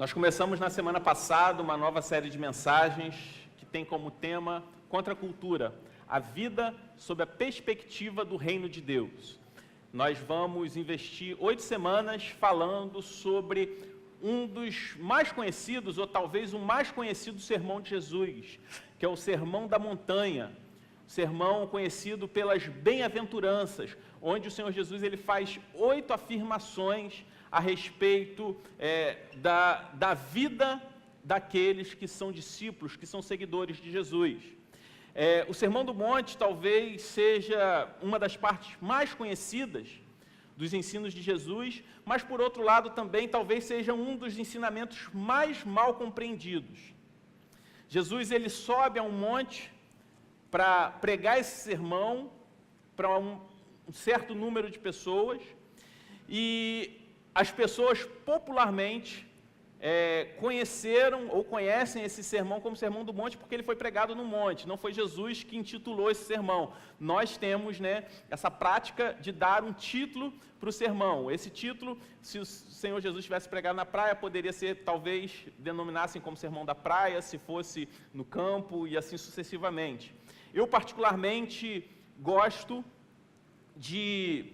Nós começamos na semana passada uma nova série de mensagens que tem como tema Contra a Cultura, a vida sob a perspectiva do Reino de Deus. Nós vamos investir 8 semanas falando sobre um dos mais conhecidos, ou talvez o mais conhecido sermão de Jesus, que é o Sermão da Montanha, sermão conhecido pelas bem-aventuranças, onde o Senhor Jesus ele faz 8 afirmações a respeito da vida daqueles que são discípulos, que são seguidores de Jesus. O Sermão do Monte talvez seja uma das partes mais conhecidas dos ensinos de Jesus, mas por outro lado também talvez seja um dos ensinamentos mais mal compreendidos. Jesus ele sobe a um monte para pregar esse sermão para um certo número de pessoas, e as pessoas popularmente conheceram ou conhecem esse sermão como Sermão do Monte porque ele foi pregado no monte, não foi Jesus que intitulou esse sermão. Nós temos essa prática de dar um título para o sermão. Esse título, se o Senhor Jesus tivesse pregado na praia, poderia ser, talvez, denominassem como Sermão da Praia, se fosse no campo e assim sucessivamente. Eu, particularmente, gosto de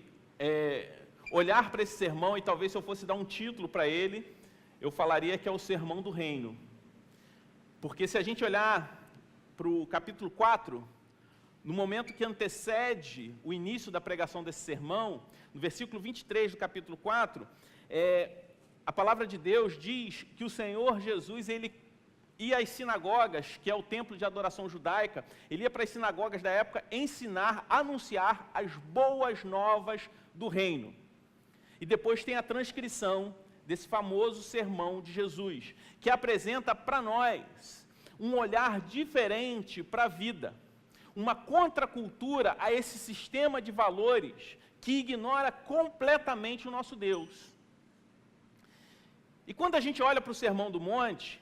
olhar para esse sermão e talvez se eu fosse dar um título para ele, eu falaria que é o Sermão do Reino. Porque se a gente olhar para o capítulo 4, no momento que antecede o início da pregação desse sermão, no versículo 23 do capítulo 4, a palavra de Deus diz que o Senhor Jesus, ele ia às sinagogas, que é o templo de adoração judaica, ele ia para as sinagogas da época ensinar, anunciar as boas novas do reino. E depois tem a transcrição desse famoso sermão de Jesus, que apresenta para nós um olhar diferente para a vida, uma contracultura a esse sistema de valores que ignora completamente o nosso Deus. E quando a gente olha para o Sermão do Monte,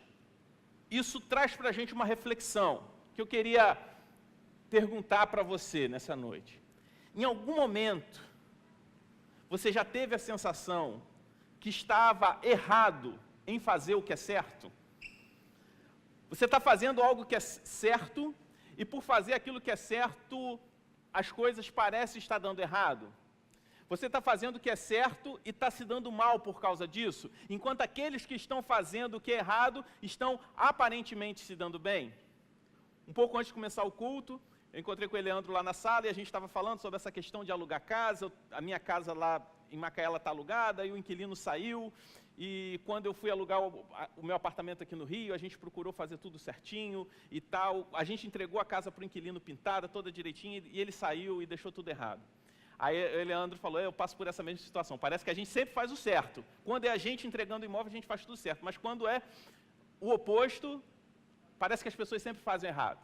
isso traz para a gente uma reflexão, que eu queria perguntar para você nessa noite. Em algum momento, você já teve a sensação que estava errado em fazer o que é certo? Você está fazendo algo que é certo, e por fazer aquilo que é certo, as coisas parecem estar dando errado? Você está fazendo o que é certo e está se dando mal por causa disso, enquanto aqueles que estão fazendo o que é errado estão aparentemente se dando bem? Um pouco antes de começar o culto, eu encontrei com o Eleandro lá na sala e a gente estava falando sobre essa questão de alugar casa. A minha casa lá em Macaela está alugada e o inquilino saiu, e quando eu fui alugar o meu apartamento aqui no Rio, a gente procurou fazer tudo certinho e tal, a gente entregou a casa para o inquilino pintada, toda direitinha, e ele saiu e deixou tudo errado. Aí o Leandro falou, eu passo por essa mesma situação, parece que a gente sempre faz o certo, quando é a gente entregando o imóvel, a gente faz tudo certo, mas quando é o oposto, parece que as pessoas sempre fazem errado.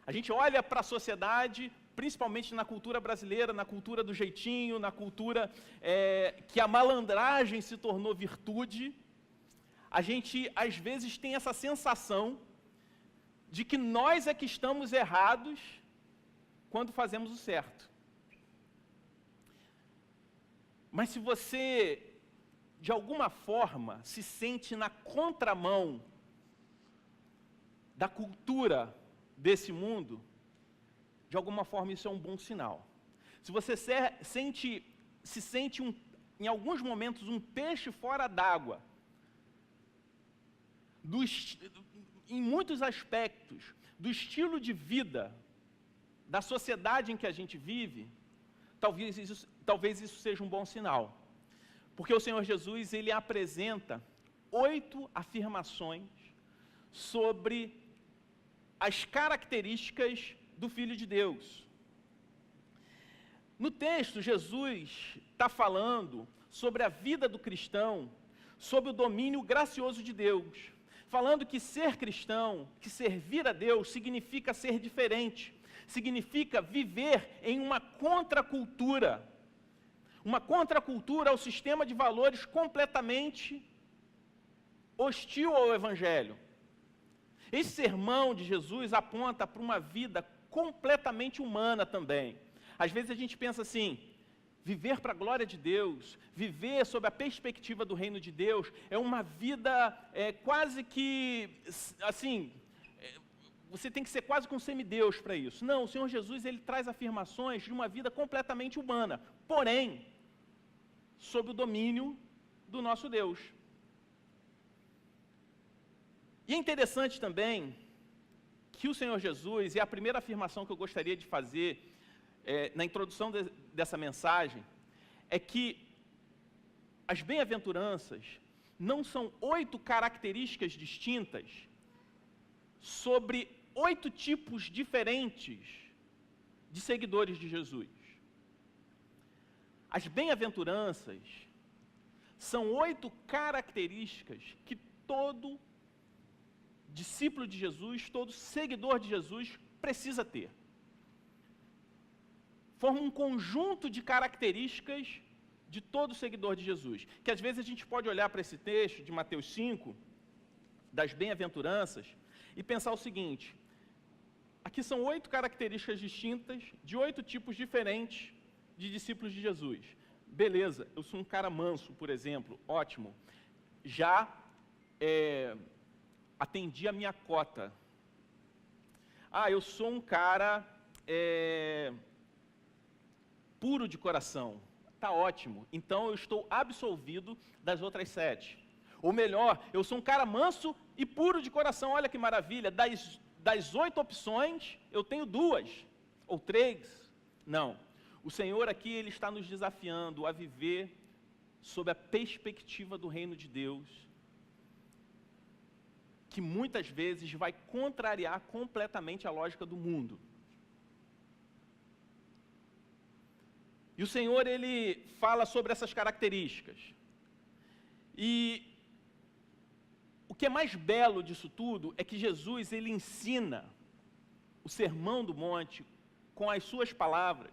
A gente olha para a sociedade, principalmente na cultura brasileira, na cultura do jeitinho, na cultura que a malandragem se tornou virtude, a gente às vezes tem essa sensação de que nós é que estamos errados quando fazemos o certo. Mas se você, de alguma forma, se sente na contramão da cultura desse mundo, de alguma forma isso é um bom sinal. Se você se sente em alguns momentos um peixe fora d'água, em muitos aspectos, do estilo de vida, da sociedade em que a gente vive, talvez isso seja um bom sinal. Porque o Senhor Jesus, ele apresenta 8 afirmações sobre as características do Filho de Deus. No texto, Jesus está falando sobre a vida do cristão, sobre o domínio gracioso de Deus, falando que ser cristão, que servir a Deus, significa ser diferente, significa viver em uma contracultura ao sistema de valores completamente hostil ao Evangelho. Esse sermão de Jesus aponta para uma vida completamente humana também. Às vezes a gente pensa assim, Viver para a glória de Deus, viver sob a perspectiva do reino de Deus, é uma vida quase que, assim, você tem que ser quase que um semideus para isso. Não, o Senhor Jesus, ele traz afirmações de uma vida completamente humana, porém, sob o domínio do nosso Deus. E é interessante também que o Senhor Jesus, e a primeira afirmação que eu gostaria de fazer na introdução dessa mensagem, é que as bem-aventuranças não são 8 características distintas sobre 8 tipos diferentes de seguidores de Jesus. As bem-aventuranças são 8 características que todo discípulo de Jesus, todo seguidor de Jesus precisa ter. Forma um conjunto de características de todo seguidor de Jesus, que às vezes a gente pode olhar para esse texto de Mateus 5, das bem-aventuranças, e pensar o seguinte: aqui são 8 características distintas de 8 tipos diferentes de discípulos de Jesus. Beleza, eu sou um cara manso, por exemplo, ótimo. Já atendi a minha cota. Eu sou um cara puro de coração. Tá ótimo. Então eu estou absolvido das outras 7. Ou melhor, eu sou um cara manso e puro de coração. Olha que maravilha. Das 8 opções, eu tenho 2 ou 3. Não. O Senhor aqui, ele está nos desafiando a viver sob a perspectiva do reino de Deus, que muitas vezes vai contrariar completamente a lógica do mundo. E o Senhor, ele fala sobre essas características. E o que é mais belo disso tudo é que Jesus, ele ensina o Sermão do Monte com as suas palavras.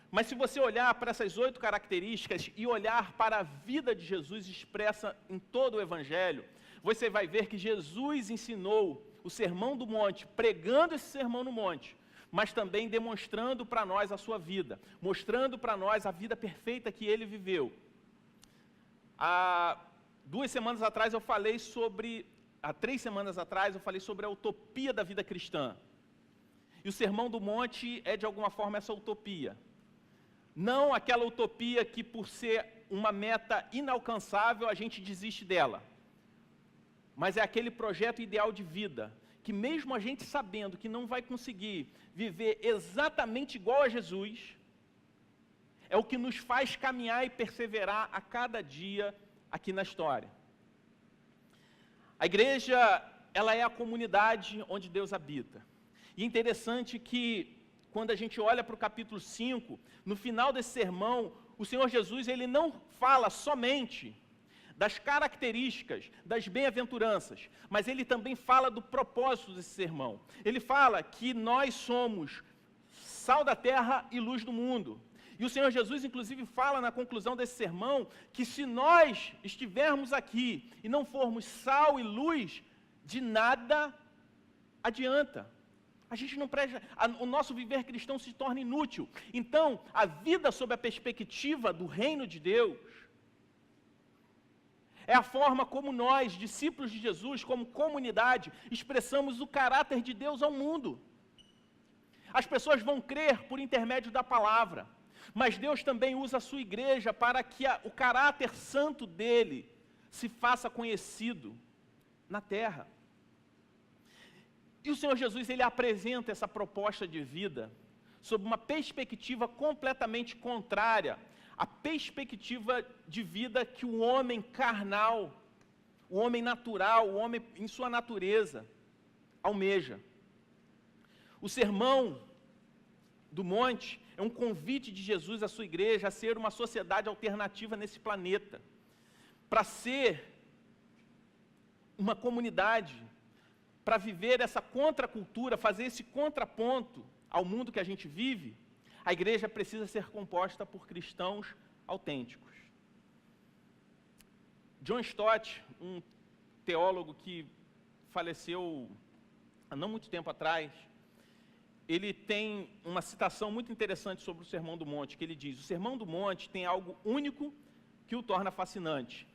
Mas se você olhar para essas 8 características e olhar para a vida de Jesus expressa em todo o Evangelho, você vai ver que Jesus ensinou o Sermão do Monte, pregando esse Sermão no Monte, mas também demonstrando para nós a sua vida, mostrando para nós a vida perfeita que ele viveu. Há 3 semanas atrás eu falei sobre a utopia da vida cristã. E o Sermão do Monte é, de alguma forma, essa utopia. Não aquela utopia que, por ser uma meta inalcançável, a gente desiste dela. Mas é aquele projeto ideal de vida, que mesmo a gente sabendo que não vai conseguir viver exatamente igual a Jesus, é o que nos faz caminhar e perseverar a cada dia aqui na história. A igreja, ela é a comunidade onde Deus habita. E é interessante que, quando a gente olha para o capítulo 5, no final desse sermão, o Senhor Jesus, ele não fala somente das características das bem-aventuranças, mas ele também fala do propósito desse sermão. Ele fala que nós somos sal da terra e luz do mundo. E o Senhor Jesus, inclusive, fala na conclusão desse sermão que se nós estivermos aqui e não formos sal e luz, de nada adianta. A gente não presta, o nosso viver cristão se torna inútil. Então, a vida sob a perspectiva do reino de Deus é a forma como nós, discípulos de Jesus, como comunidade, expressamos o caráter de Deus ao mundo. As pessoas vão crer por intermédio da palavra, mas Deus também usa a sua igreja para que o caráter santo dele se faça conhecido na terra. E o Senhor Jesus, ele apresenta essa proposta de vida sob uma perspectiva completamente contrária à perspectiva de vida que o homem carnal, o homem natural, o homem em sua natureza almeja. O Sermão do Monte é um convite de Jesus à sua igreja a ser uma sociedade alternativa nesse planeta, para ser uma comunidade, para viver essa contracultura, fazer esse contraponto ao mundo que a gente vive. A igreja precisa ser composta por cristãos autênticos. John Stott, um teólogo que faleceu há não muito tempo atrás, ele tem uma citação muito interessante sobre o Sermão do Monte, que ele diz: o Sermão do Monte tem algo único que o torna fascinante.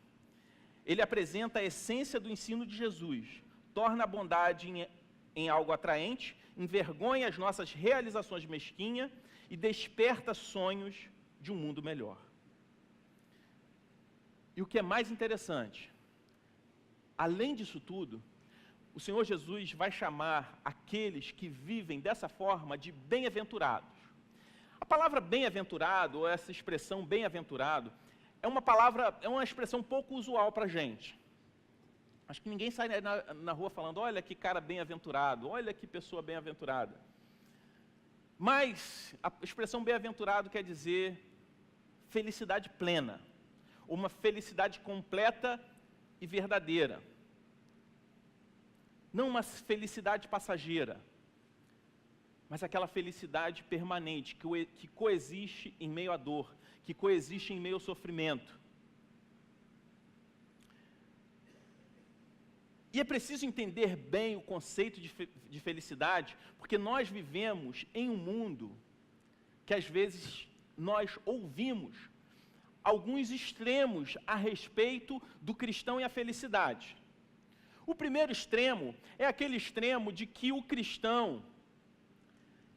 Ele apresenta a essência do ensino de Jesus, torna a bondade em algo atraente, envergonha as nossas realizações mesquinhas e desperta sonhos de um mundo melhor. E o que é mais interessante, além disso tudo, o Senhor Jesus vai chamar aqueles que vivem dessa forma de bem-aventurados. A palavra bem-aventurado, ou essa expressão bem-aventurado, é uma expressão pouco usual para a gente. Acho que ninguém sai na rua falando: olha que cara bem-aventurado, olha que pessoa bem-aventurada. Mas a expressão bem-aventurado quer dizer felicidade plena, uma felicidade completa e verdadeira. Não uma felicidade passageira, mas aquela felicidade permanente, que coexiste em meio à dor, que coexiste em meio ao sofrimento. E é preciso entender bem o conceito de felicidade, porque nós vivemos em um mundo que às vezes nós ouvimos alguns extremos a respeito do cristão e a felicidade. O primeiro extremo é aquele extremo de que o cristão,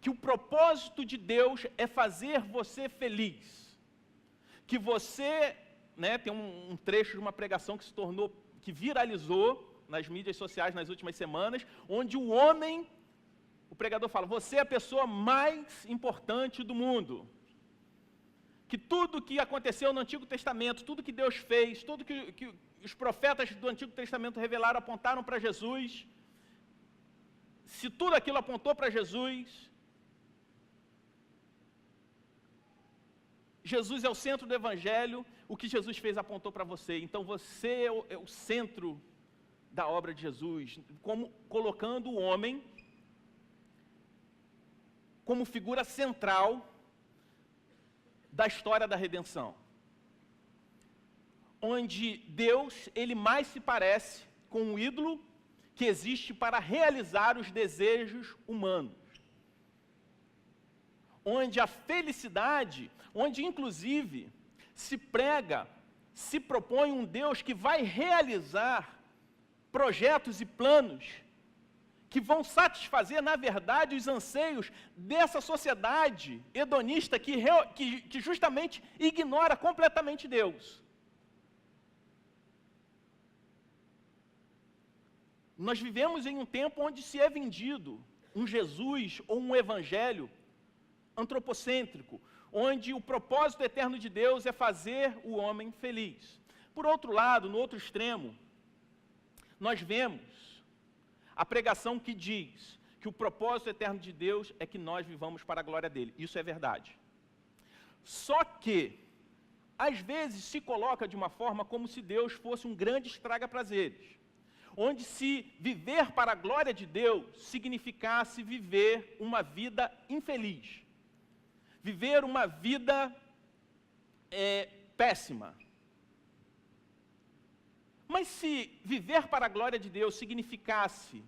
que o propósito de Deus é fazer você feliz. Que você, tem um trecho de uma pregação que viralizou nas mídias sociais nas últimas semanas, onde o pregador fala: você é a pessoa mais importante do mundo. Que tudo que aconteceu no Antigo Testamento, tudo que Deus fez, tudo que os profetas do Antigo Testamento revelaram, apontaram para Jesus. Se tudo aquilo apontou para Jesus, Jesus é o centro do Evangelho, o que Jesus fez apontou para você. Então você é o centro da obra de Jesus, colocando o homem como figura central da história da redenção, onde Deus, ele mais se parece com um ídolo que existe para realizar os desejos humanos, onde a felicidade, onde inclusive se propõe um Deus que vai realizar projetos e planos que vão satisfazer, na verdade, os anseios dessa sociedade hedonista que justamente ignora completamente Deus. Nós vivemos em um tempo onde se é vendido um Jesus ou um evangelho antropocêntrico, onde o propósito eterno de Deus é fazer o homem feliz. Por outro lado, no outro extremo, nós vemos a pregação que diz que o propósito eterno de Deus é que nós vivamos para a glória dele. Isso é verdade. Só que, às vezes, se coloca de uma forma como se Deus fosse um grande estraga-prazeres, onde se viver para a glória de Deus significasse viver uma vida infeliz, viver uma vida péssima. Mas se viver para a glória de Deus significasse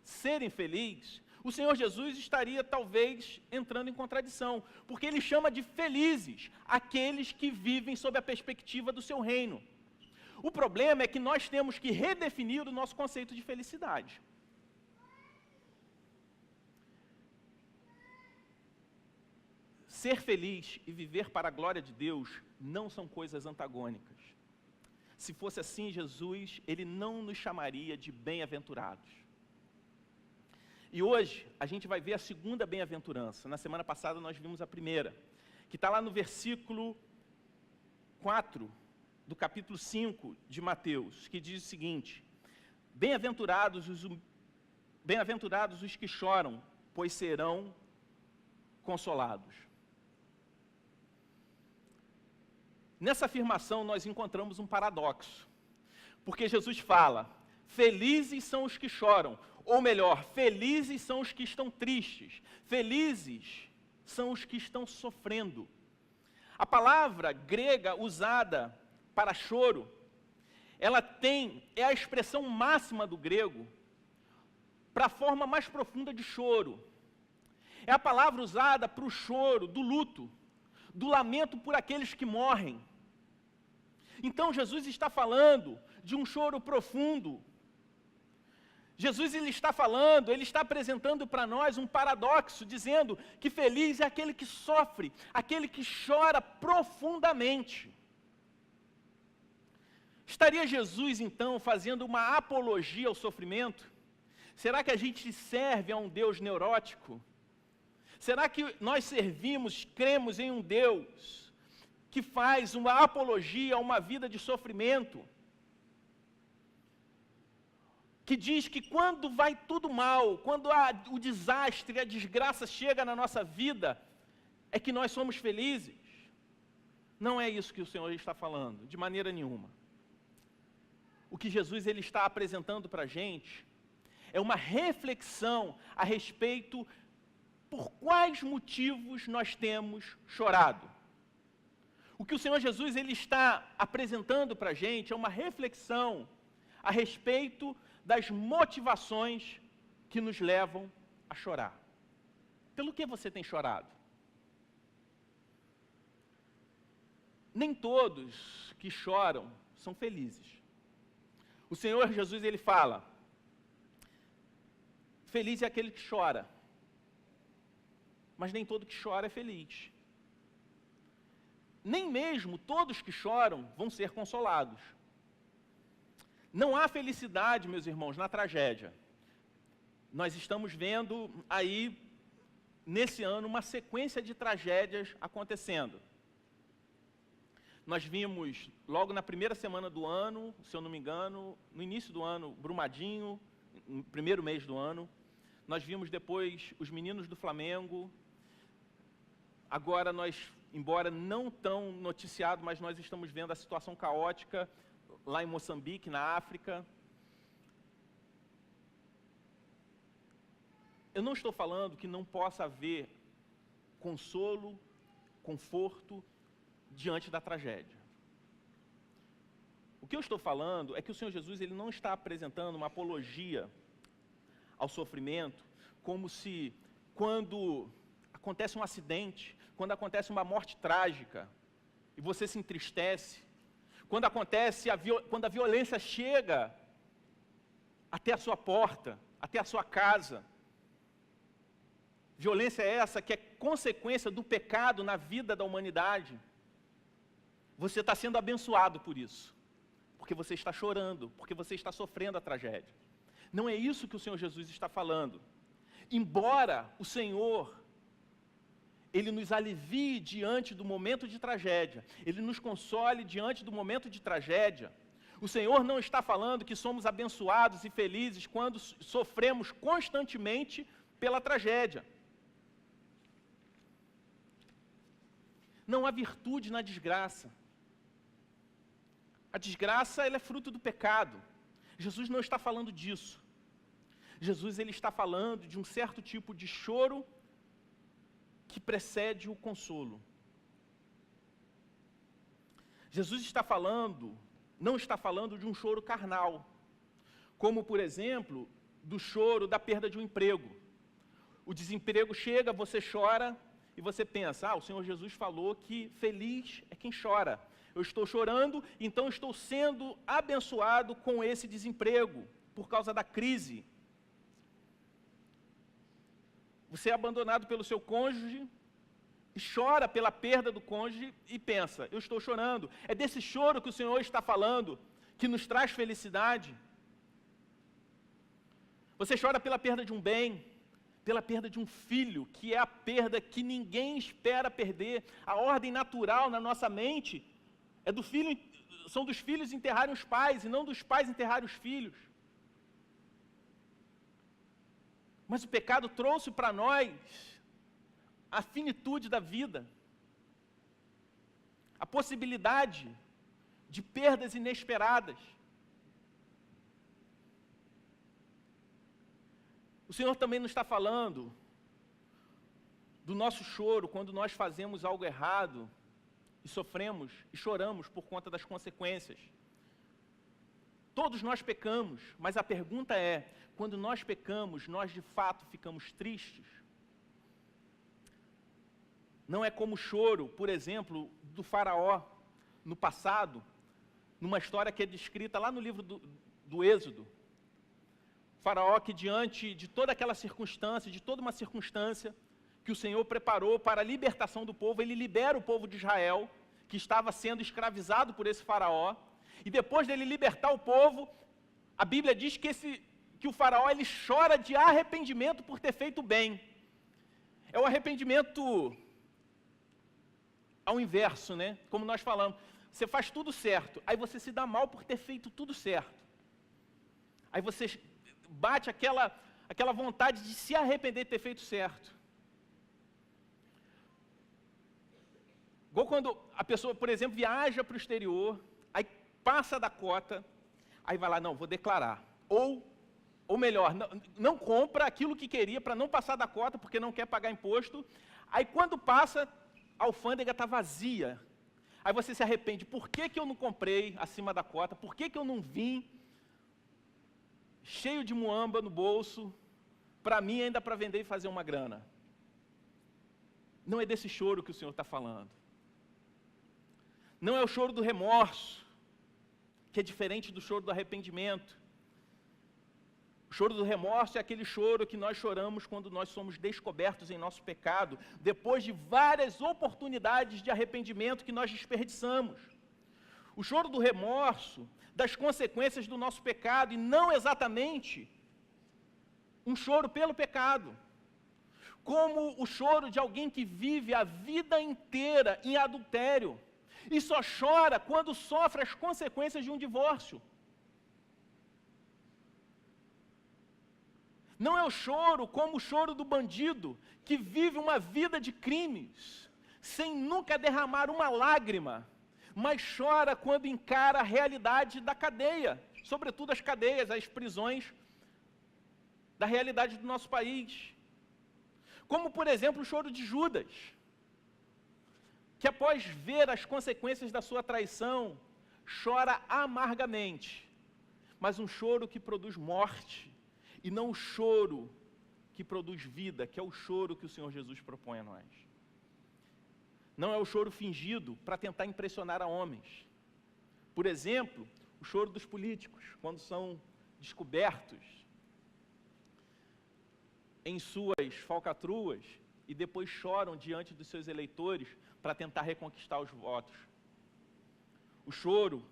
ser infeliz, o Senhor Jesus estaria talvez entrando em contradição, porque ele chama de felizes aqueles que vivem sob a perspectiva do seu reino. O problema é que nós temos que redefinir o nosso conceito de felicidade. Ser feliz e viver para a glória de Deus não são coisas antagônicas. Se fosse assim, Jesus, ele não nos chamaria de bem-aventurados. E hoje, a gente vai ver a segunda bem-aventurança. Na semana passada, nós vimos a primeira, que está lá no versículo 4 do capítulo 5 de Mateus, que diz o seguinte: Bem-aventurados os que choram, pois serão consolados. Nessa afirmação, nós encontramos um paradoxo, porque Jesus fala: felizes são os que choram, ou melhor, felizes são os que estão tristes, felizes são os que estão sofrendo. A palavra grega usada para choro, é a expressão máxima do grego para a forma mais profunda de choro. É a palavra usada para o choro, do luto, do lamento por aqueles que morrem. Então Jesus está falando de um choro profundo. Jesus ele está falando, ele está apresentando para nós um paradoxo, dizendo que feliz é aquele que sofre, aquele que chora profundamente. Estaria Jesus, então, fazendo uma apologia ao sofrimento? Será que a gente serve a um Deus neurótico? Será que nós servimos, cremos em um Deus que faz uma apologia a uma vida de sofrimento? Que diz que quando vai tudo mal, quando o desastre, a desgraça chega na nossa vida, é que nós somos felizes? Não é isso que o Senhor está falando, de maneira nenhuma. O que Jesus ele está apresentando para a gente é uma reflexão a respeito por quais motivos nós temos chorado. O que o Senhor Jesus ele está apresentando para a gente é uma reflexão a respeito das motivações que nos levam a chorar. Pelo que você tem chorado? Nem todos que choram são felizes. O Senhor Jesus ele fala: feliz é aquele que chora, mas nem todo que chora é feliz. Nem mesmo todos que choram vão ser consolados. Não há felicidade, meus irmãos, na tragédia. Nós estamos vendo aí, nesse ano, uma sequência de tragédias acontecendo. Nós vimos, logo na primeira semana do ano, se eu não me engano, no início do ano, Brumadinho, no primeiro mês do ano. Nós vimos depois os meninos do Flamengo. Agora nós, embora não tão noticiado, mas nós estamos vendo a situação caótica lá em Moçambique, na África. Eu não estou falando que não possa haver consolo, conforto diante da tragédia. O que eu estou falando é que o Senhor Jesus ele não está apresentando uma apologia ao sofrimento, como se quando acontece um acidente, quando acontece uma morte trágica, e você se entristece, quando acontece, quando a violência chega até a sua porta, até a sua casa. Violência essa que é consequência do pecado na vida da humanidade. Você está sendo abençoado por isso, porque você está chorando, porque você está sofrendo a tragédia. Não é isso que o Senhor Jesus está falando. Embora o Senhor Ele nos alivie diante do momento de tragédia, Ele nos console diante do momento de tragédia, o Senhor não está falando que somos abençoados e felizes quando sofremos constantemente pela tragédia. Não há virtude na desgraça. A desgraça ela é fruto do pecado. Jesus não está falando disso. Jesus ele está falando de um certo tipo de choro que precede o consolo. Jesus está falando, não está falando de um choro carnal, como, por exemplo, do choro da perda de um emprego. O desemprego chega, você chora e você pensa, o Senhor Jesus falou que feliz é quem chora. Eu estou chorando, então estou sendo abençoado com esse desemprego, por causa da crise. Você é abandonado pelo seu cônjuge, e chora pela perda do cônjuge e pensa, eu estou chorando. É desse choro que o Senhor está falando, que nos traz felicidade. Você chora pela perda de um bem, pela perda de um filho, que é a perda que ninguém espera perder. A ordem natural na nossa mente é do filho, são dos filhos enterrarem os pais, e não dos pais enterrarem os filhos. Mas o pecado trouxe para nós a finitude da vida, a possibilidade de perdas inesperadas. O Senhor também nos está falando do nosso choro quando nós fazemos algo errado e sofremos e choramos por conta das consequências. Todos nós pecamos, mas a pergunta é, quando nós pecamos, nós de fato ficamos tristes? Não é como o choro, por exemplo, do faraó no passado, numa história que é descrita lá no livro do Êxodo. O faraó que diante de toda aquela circunstância, de toda uma circunstância que o Senhor preparou para a libertação do povo, ele libera o povo de Israel, que estava sendo escravizado por esse faraó, e depois dele libertar o povo, a Bíblia diz que o faraó ele chora de arrependimento por ter feito bem. É o arrependimento ao inverso, né? Como nós falamos, você faz tudo certo, aí você se dá mal por ter feito tudo certo. Aí você bate aquela vontade de se arrepender de ter feito certo. Igual quando a pessoa, por exemplo, viaja para o exterior, aí passa da cota, aí vai lá, não, vou declarar. Ou melhor, não compra aquilo que queria para não passar da cota, porque não quer pagar imposto. Aí quando passa, a alfândega está vazia. Aí você se arrepende, por que eu não comprei acima da cota? Por que eu não vim cheio de muamba no bolso, para mim ainda para vender e fazer uma grana? Não é desse choro que o Senhor está falando. Não é o choro do remorso, que é diferente do choro do arrependimento. O choro do remorso é aquele choro que nós choramos quando nós somos descobertos em nosso pecado, depois de várias oportunidades de arrependimento que nós desperdiçamos. O choro do remorso, das consequências do nosso pecado, e não exatamente um choro pelo pecado, como o choro de alguém que vive a vida inteira em adultério, e só chora quando sofre as consequências de um divórcio. Não é o choro como o choro do bandido, que vive uma vida de crimes, sem nunca derramar uma lágrima, mas chora quando encara a realidade da cadeia, sobretudo as cadeias, as prisões da realidade do nosso país. Como, por exemplo, o choro de Judas, que após ver as consequências da sua traição, chora amargamente, mas um choro que produz morte, e não o choro que produz vida, que é o choro que o Senhor Jesus propõe a nós. Não é o choro fingido para tentar impressionar a homens. Por exemplo, o choro dos políticos, quando são descobertos em suas falcatruas e depois choram diante dos seus eleitores para tentar reconquistar os votos. O choro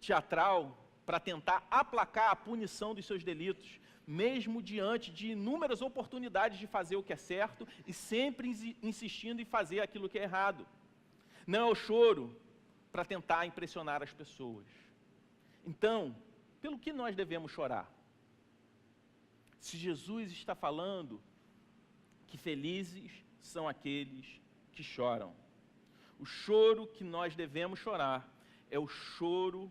teatral para tentar aplacar a punição dos seus delitos, mesmo diante de inúmeras oportunidades de fazer o que é certo e sempre insistindo em fazer aquilo que é errado. Não é o choro para tentar impressionar as pessoas. Então, pelo que nós devemos chorar? Se Jesus está falando que felizes são aqueles que choram. O choro que nós devemos chorar é o choro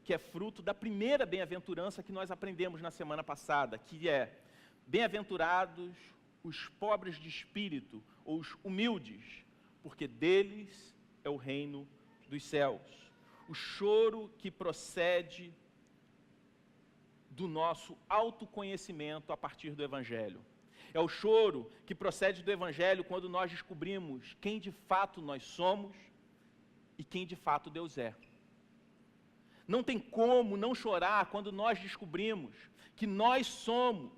que é fruto da primeira bem-aventurança que nós aprendemos na semana passada, que é: bem-aventurados os pobres de espírito, ou os humildes, porque deles é o reino dos céus. O choro que procede do nosso autoconhecimento a partir do Evangelho. É o choro que procede do Evangelho quando nós descobrimos quem de fato nós somos e quem de fato Deus é. Não tem como não chorar quando nós descobrimos que nós somos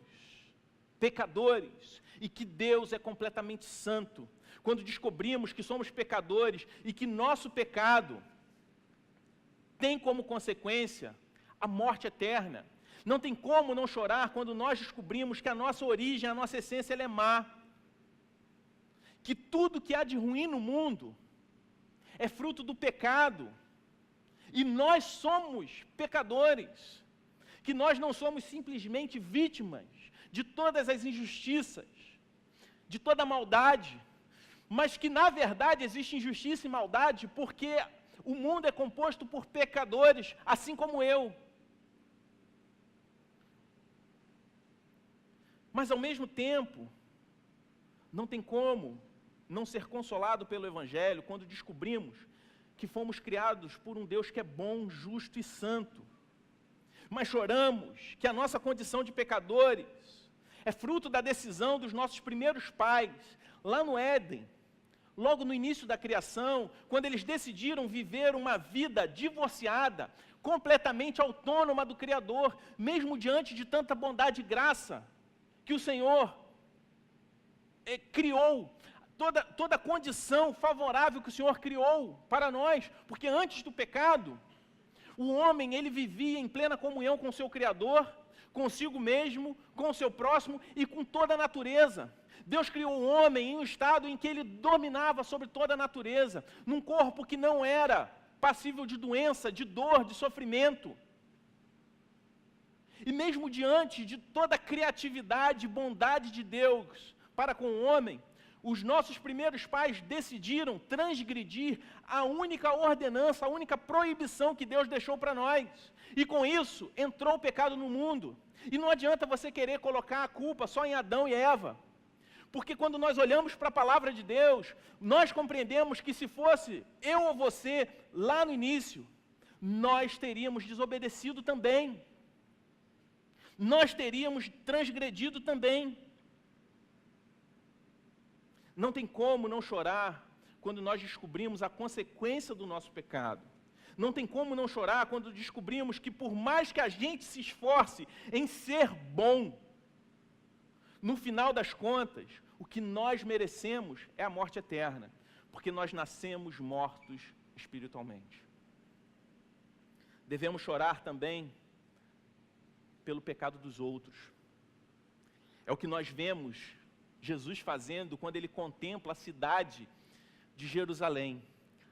pecadores e que Deus é completamente santo. Quando descobrimos que somos pecadores e que nosso pecado tem como consequência a morte eterna. Não tem como não chorar quando nós descobrimos que a nossa origem, a nossa essência, ela é má. Que tudo que há de ruim no mundo é fruto do pecado. E nós somos pecadores, que nós não somos simplesmente vítimas de todas as injustiças, de toda a maldade, mas que na verdade existe injustiça e maldade porque o mundo é composto por pecadores, assim como eu. Mas ao mesmo tempo, não tem como não ser consolado pelo Evangelho quando descobrimos que fomos criados por um Deus que é bom, justo e santo. Mas choramos que a nossa condição de pecadores é fruto da decisão dos nossos primeiros pais, lá no Éden, logo no início da criação, quando eles decidiram viver uma vida divorciada, completamente autônoma do Criador, mesmo diante de tanta bondade e graça que o Senhor criou, toda a condição favorável que o Senhor criou para nós, porque antes do pecado, o homem ele vivia em plena comunhão com o seu Criador, consigo mesmo, com o seu próximo e com toda a natureza. Deus criou o homem em um estado em que ele dominava sobre toda a natureza, num corpo que não era passível de doença, de dor, de sofrimento. E mesmo diante de toda a criatividade e bondade de Deus para com o homem, os nossos primeiros pais decidiram transgredir a única ordenança, a única proibição que Deus deixou para nós. E com isso, entrou o pecado no mundo. E não adianta você querer colocar a culpa só em Adão e Eva. Porque quando nós olhamos para a palavra de Deus, nós compreendemos que se fosse eu ou você lá no início, nós teríamos desobedecido também. Nós teríamos transgredido também. Não tem como não chorar quando nós descobrimos a consequência do nosso pecado. Não tem como não chorar quando descobrimos que por mais que a gente se esforce em ser bom, no final das contas, o que nós merecemos é a morte eterna, porque nós nascemos mortos espiritualmente. Devemos chorar também pelo pecado dos outros. É o que nós vemos Jesus fazendo quando ele contempla a cidade de Jerusalém.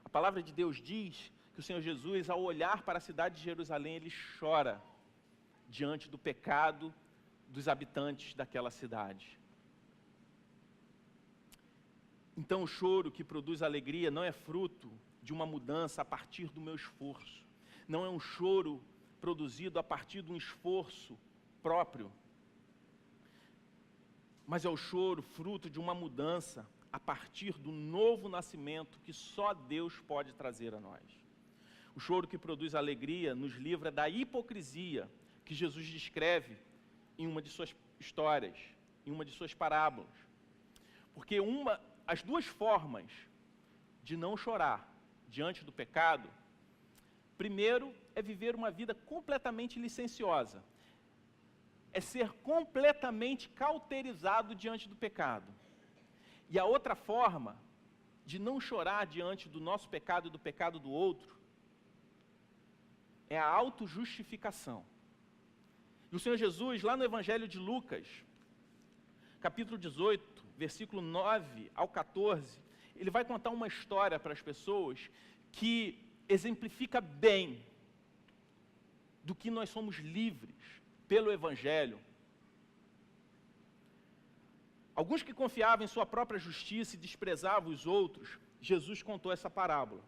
A palavra de Deus diz que o Senhor Jesus, ao olhar para a cidade de Jerusalém, ele chora diante do pecado dos habitantes daquela cidade. Então o choro que produz alegria não é fruto de uma mudança a partir do meu esforço. Não é um choro produzido a partir de um esforço próprio. Mas é o choro fruto de uma mudança a partir do novo nascimento que só Deus pode trazer a nós. O choro que produz alegria nos livra da hipocrisia que Jesus descreve em uma de suas histórias, em uma de suas parábolas. Porque as duas formas de não chorar diante do pecado, primeiro é viver uma vida completamente licenciosa, é ser completamente cauterizado diante do pecado. E a outra forma de não chorar diante do nosso pecado e do pecado do outro é a autojustificação. E o Senhor Jesus, lá no Evangelho de Lucas, capítulo 18, versículo 9 ao 14, ele vai contar uma história para as pessoas que exemplifica bem do que nós somos livres pelo Evangelho. Alguns que confiavam em sua própria justiça e desprezavam os outros, Jesus contou essa parábola.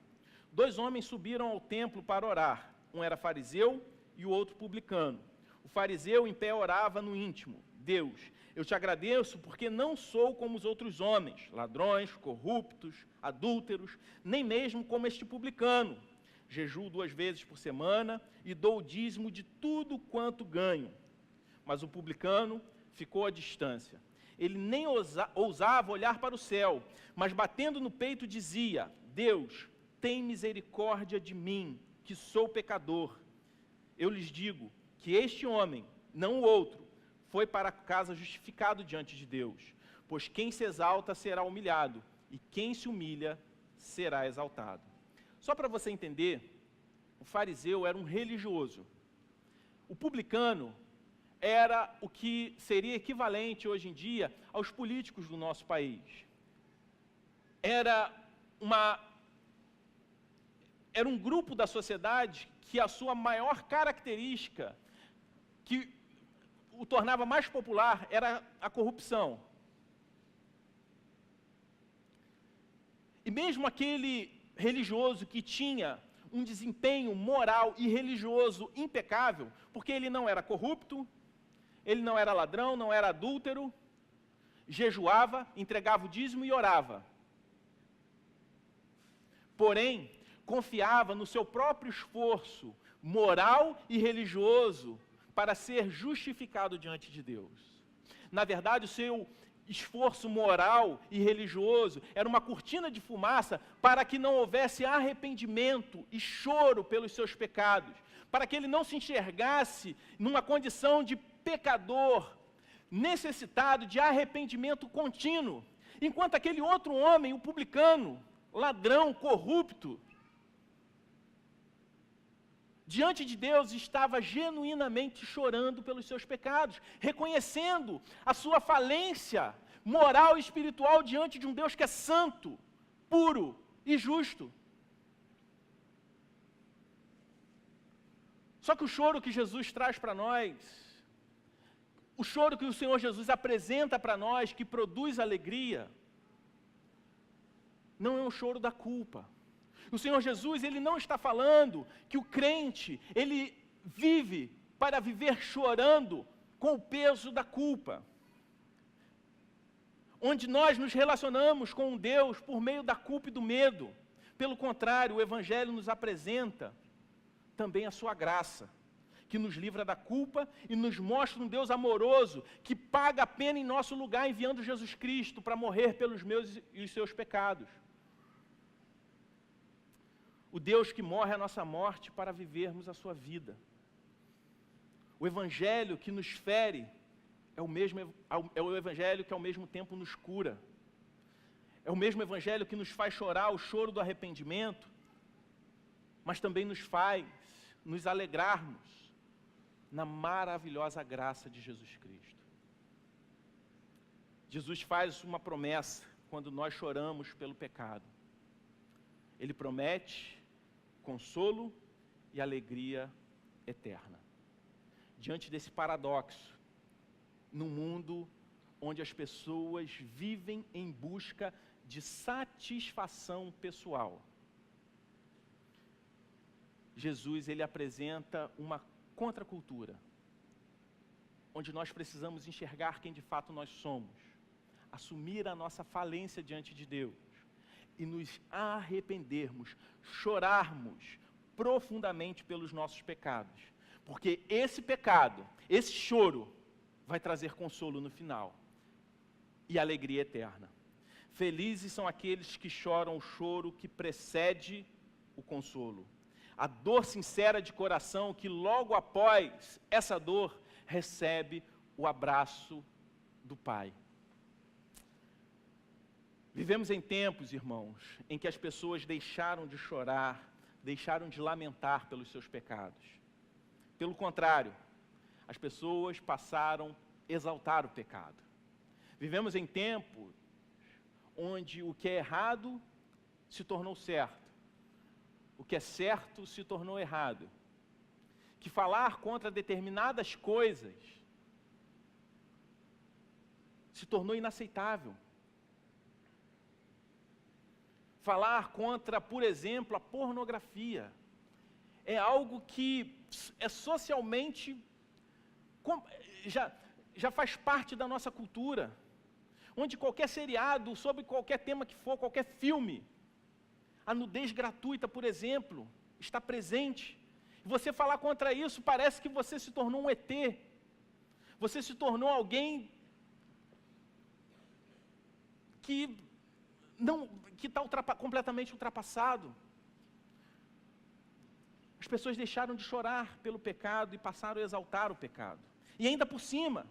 2 homens subiram ao templo para orar. Um era fariseu e o outro publicano. O fariseu em pé orava no íntimo: Deus, eu te agradeço porque não sou como os outros homens, ladrões, corruptos, adúlteros, nem mesmo como este publicano. Jejuo 2 vezes por semana e dou o dízimo de tudo quanto ganho. Mas o publicano ficou à distância. Ele nem ousava olhar para o céu, mas batendo no peito dizia: Deus, tem misericórdia de mim, que sou pecador. Eu lhes digo que este homem, não o outro, foi para casa justificado diante de Deus. Pois quem se exalta será humilhado, e quem se humilha será exaltado. Só para você entender, o fariseu era um religioso. O publicano era o que seria equivalente hoje em dia aos políticos do nosso país. Era um grupo da sociedade que a sua maior característica, que o tornava mais popular, era a corrupção. E mesmo aquele religioso que tinha um desempenho moral e religioso impecável, porque ele não era corrupto, ele não era ladrão, não era adúltero, jejuava, entregava o dízimo e orava. Porém, confiava no seu próprio esforço moral e religioso para ser justificado diante de Deus. Na verdade, o seu esforço moral e religioso, era uma cortina de fumaça para que não houvesse arrependimento e choro pelos seus pecados, para que ele não se enxergasse numa condição de pecador, necessitado de arrependimento contínuo, enquanto aquele outro homem, o publicano, ladrão, corrupto, diante de Deus estava genuinamente chorando pelos seus pecados, reconhecendo a sua falência moral e espiritual diante de um Deus que é santo, puro e justo. Só que o choro que Jesus traz para nós, o choro que o Senhor Jesus apresenta para nós, que produz alegria, não é um choro da culpa. O Senhor Jesus, ele não está falando que o crente, ele vive para viver chorando com o peso da culpa. Onde nós nos relacionamos com Deus por meio da culpa e do medo. Pelo contrário, o Evangelho nos apresenta também a sua graça, que nos livra da culpa e nos mostra um Deus amoroso, que paga a pena em nosso lugar, enviando Jesus Cristo para morrer pelos meus e os seus pecados. O Deus que morre a nossa morte para vivermos a sua vida. O Evangelho que nos fere é o Evangelho que ao mesmo tempo nos cura. É o mesmo Evangelho que nos faz chorar o choro do arrependimento, mas também nos faz nos alegrarmos na maravilhosa graça de Jesus Cristo. Jesus faz uma promessa quando nós choramos pelo pecado. Ele promete consolo e alegria eterna. Diante desse paradoxo, num mundo onde as pessoas vivem em busca de satisfação pessoal, Jesus, ele apresenta uma contracultura, onde nós precisamos enxergar quem de fato nós somos, assumir a nossa falência diante de Deus, e nos arrependermos, chorarmos profundamente pelos nossos pecados. Porque esse pecado, esse choro, vai trazer consolo no final e alegria eterna. Felizes são aqueles que choram o choro que precede o consolo. A dor sincera de coração que logo após essa dor recebe o abraço do Pai. Vivemos em tempos, irmãos, em que as pessoas deixaram de chorar, deixaram de lamentar pelos seus pecados. Pelo contrário, as pessoas passaram a exaltar o pecado. Vivemos em tempos onde o que é errado se tornou certo, o que é certo se tornou errado, que falar contra determinadas coisas se tornou inaceitável. Falar contra, por exemplo, a pornografia é algo que é socialmente, já faz parte da nossa cultura, onde qualquer seriado, sobre qualquer tema que for, qualquer filme, a nudez gratuita, por exemplo, está presente. E você falar contra isso, parece que você se tornou um ET, você se tornou alguém que está completamente ultrapassado. As pessoas deixaram de chorar pelo pecado e passaram a exaltar o pecado. E ainda por cima,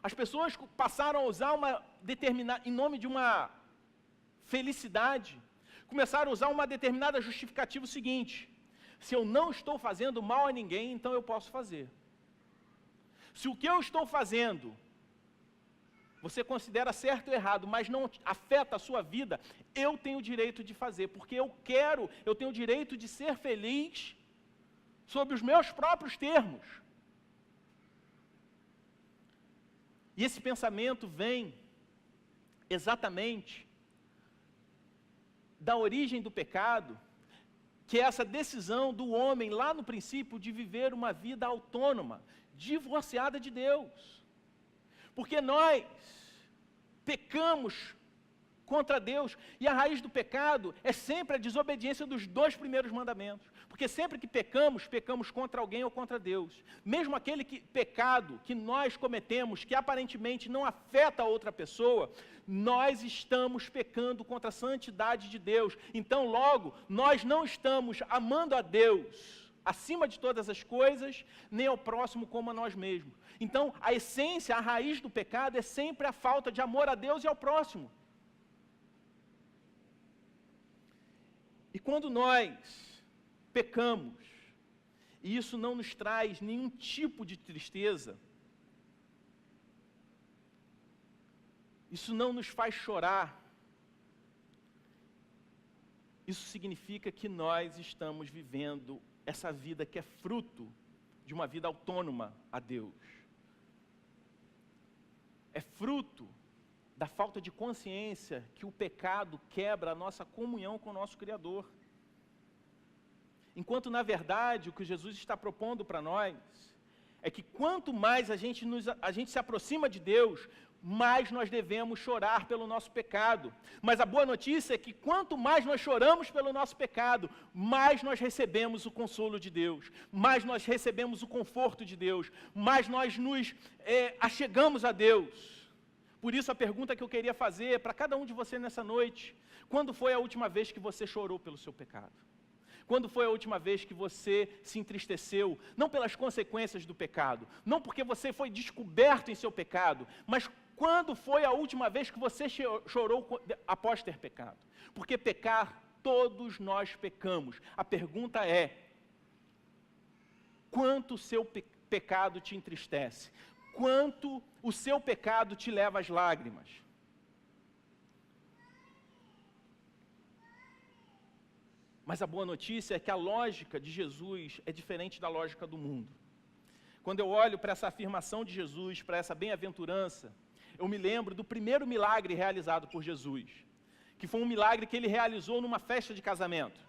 as pessoas passaram a usar em nome de uma felicidade, começaram a usar uma determinada justificativa seguinte: se eu não estou fazendo mal a ninguém, então eu posso fazer. Se o que eu estou fazendo você considera certo ou errado, mas não afeta a sua vida, eu tenho o direito de fazer, porque eu tenho o direito de ser feliz sob os meus próprios termos. E esse pensamento vem exatamente da origem do pecado, que é essa decisão do homem lá no princípio de viver uma vida autônoma, divorciada de Deus. Porque nós pecamos contra Deus. E a raiz do pecado é sempre a desobediência dos 2 primeiros mandamentos. Porque sempre que pecamos, pecamos contra alguém ou contra Deus. Mesmo aquele pecado que nós cometemos, que aparentemente não afeta a outra pessoa, nós estamos pecando contra a santidade de Deus. Então, logo, nós não estamos amando a Deus acima de todas as coisas, nem ao próximo como a nós mesmos. Então, a essência, a raiz do pecado é sempre a falta de amor a Deus e ao próximo. E quando nós pecamos, e isso não nos traz nenhum tipo de tristeza, isso não nos faz chorar, isso significa que nós estamos vivendo essa vida que é fruto de uma vida autônoma a Deus. É fruto da falta de consciência que o pecado quebra a nossa comunhão com o nosso Criador. Enquanto, na verdade, o que Jesus está propondo para nós é que quanto mais a gente se aproxima de Deus, mais nós devemos chorar pelo nosso pecado. Mas a boa notícia é que quanto mais nós choramos pelo nosso pecado, mais nós recebemos o consolo de Deus, mais nós recebemos o conforto de Deus, mais nós nos achegamos a Deus. Por isso a pergunta que eu queria fazer para cada um de vocês nessa noite: quando foi a última vez que você chorou pelo seu pecado? Quando foi a última vez que você se entristeceu, não pelas consequências do pecado, não porque você foi descoberto em seu pecado, mas quando foi a última vez que você chorou após ter pecado? Porque pecar, todos nós pecamos. A pergunta é: quanto o seu pecado te entristece? Quanto o seu pecado te leva às lágrimas? Mas a boa notícia é que a lógica de Jesus é diferente da lógica do mundo. Quando eu olho para essa afirmação de Jesus, para essa bem-aventurança, eu me lembro do primeiro milagre realizado por Jesus, que foi um milagre que ele realizou numa festa de casamento.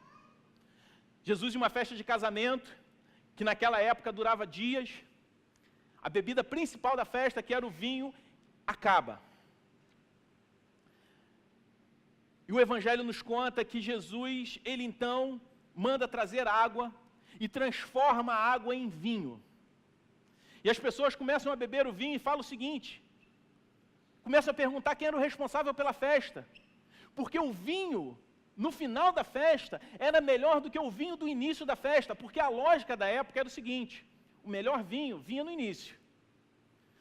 Jesus, em uma festa de casamento, que naquela época durava dias, a bebida principal da festa, que era o vinho, acaba. E o Evangelho nos conta que Jesus, ele então manda trazer água e transforma a água em vinho. E as pessoas começam a beber o vinho e falam o seguinte, começam a perguntar quem era o responsável pela festa. Porque o vinho, no final da festa, era melhor do que o vinho do início da festa, porque a lógica da época era o seguinte: o melhor vinho vinha no início.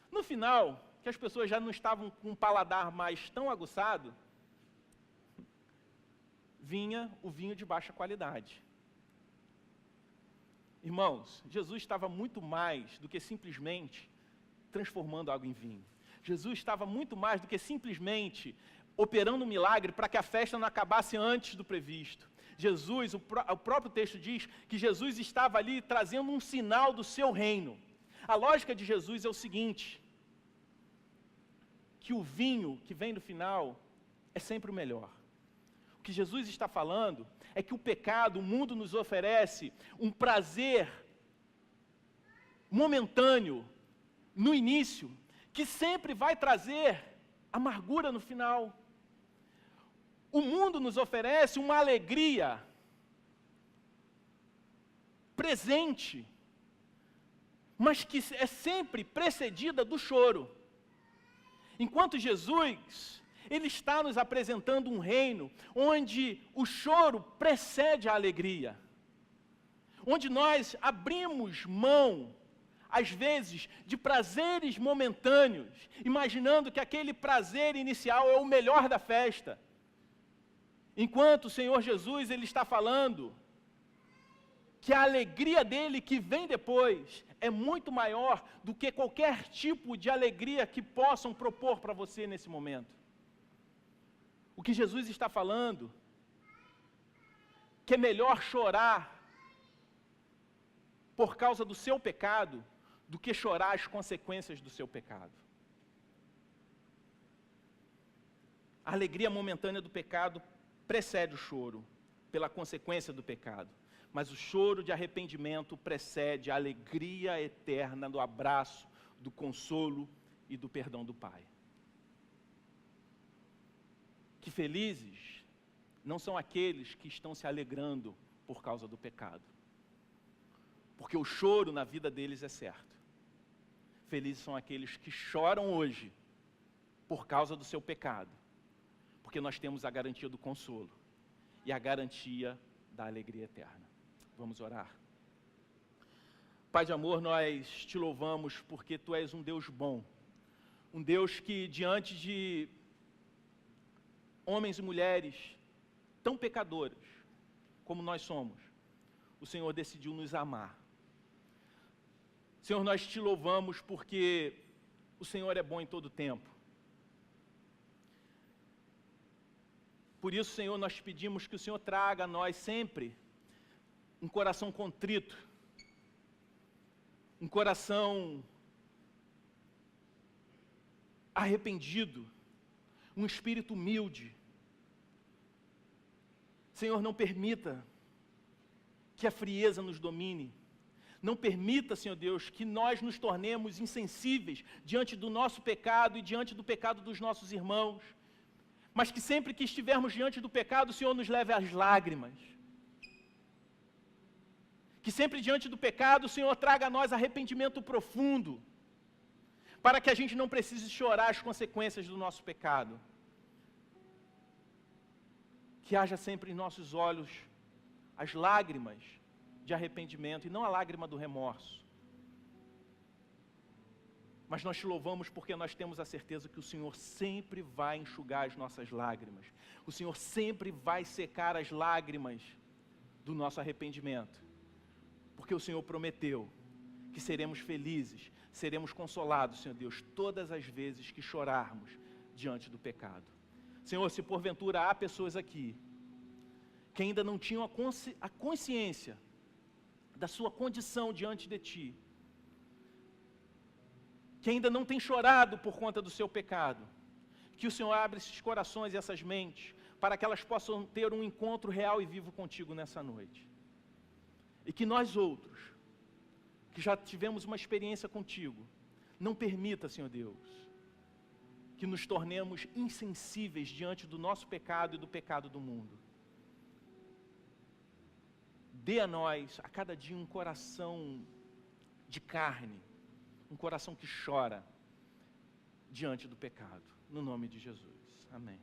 No final, que as pessoas já não estavam com um paladar mais tão aguçado, vinha o vinho de baixa qualidade. Irmãos, Jesus estava muito mais do que simplesmente transformando água em vinho. Jesus estava muito mais do que simplesmente operando um milagre para que a festa não acabasse antes do previsto. Jesus, o próprio texto diz que Jesus estava ali trazendo um sinal do seu reino. A lógica de Jesus é o seguinte: que o vinho que vem no final é sempre o melhor. O que Jesus está falando é que o pecado, o mundo nos oferece um prazer momentâneo no início, que sempre vai trazer amargura no final. O mundo nos oferece uma alegria presente, mas que é sempre precedida do choro. Enquanto Jesus, ele está nos apresentando um reino onde o choro precede a alegria, onde nós abrimos mão, às vezes, de prazeres momentâneos, imaginando que aquele prazer inicial é o melhor da festa, enquanto o Senhor Jesus, ele está falando que a alegria dele que vem depois é muito maior do que qualquer tipo de alegria que possam propor para você nesse momento. O que Jesus está falando, que é melhor chorar por causa do seu pecado, do que chorar as consequências do seu pecado. A alegria momentânea do pecado precede o choro, pela consequência do pecado. Mas o choro de arrependimento precede a alegria eterna do abraço, do consolo e do perdão do Pai. que felizes não são aqueles que estão se alegrando por causa do pecado, porque o choro na vida deles é certo. Felizes são aqueles que choram hoje por causa do seu pecado, porque nós temos a garantia do consolo e a garantia da alegria eterna. Vamos orar. Pai de amor, nós te louvamos porque Tu és um Deus bom, um Deus que diante de homens e mulheres tão pecadores como nós somos, o Senhor decidiu nos amar. Senhor, nós te louvamos porque o Senhor é bom em todo tempo. Por isso, Senhor, nós te pedimos que o Senhor traga a nós sempre um coração contrito, um coração arrependido, um espírito humilde. Senhor, não permita que a frieza nos domine. Não permita, Senhor Deus, que nós nos tornemos insensíveis diante do nosso pecado e diante do pecado dos nossos irmãos. Mas que sempre que estivermos diante do pecado, o Senhor nos leve às lágrimas. Que sempre diante do pecado, o Senhor traga a nós arrependimento profundo, para que a gente não precise chorar as consequências do nosso pecado. Que haja sempre em nossos olhos as lágrimas de arrependimento, e não a lágrima do remorso. Mas nós te louvamos porque nós temos a certeza que o Senhor sempre vai enxugar as nossas lágrimas. O Senhor sempre vai secar as lágrimas do nosso arrependimento. Porque o Senhor prometeu que seremos felizes, seremos consolados, Senhor Deus, todas as vezes que chorarmos diante do pecado. Senhor, se porventura há pessoas aqui que ainda não tinham a consciência da sua condição diante de Ti, que ainda não tem chorado por conta do seu pecado, que o Senhor abra esses corações e essas mentes, para que elas possam ter um encontro real e vivo contigo nessa noite. E que nós outros, que já tivemos uma experiência contigo, não permita, Senhor Deus, que nos tornemos insensíveis diante do nosso pecado e do pecado do mundo. Dê a nós, a cada dia, um coração de carne, um coração que chora diante do pecado. No nome de Jesus. Amém.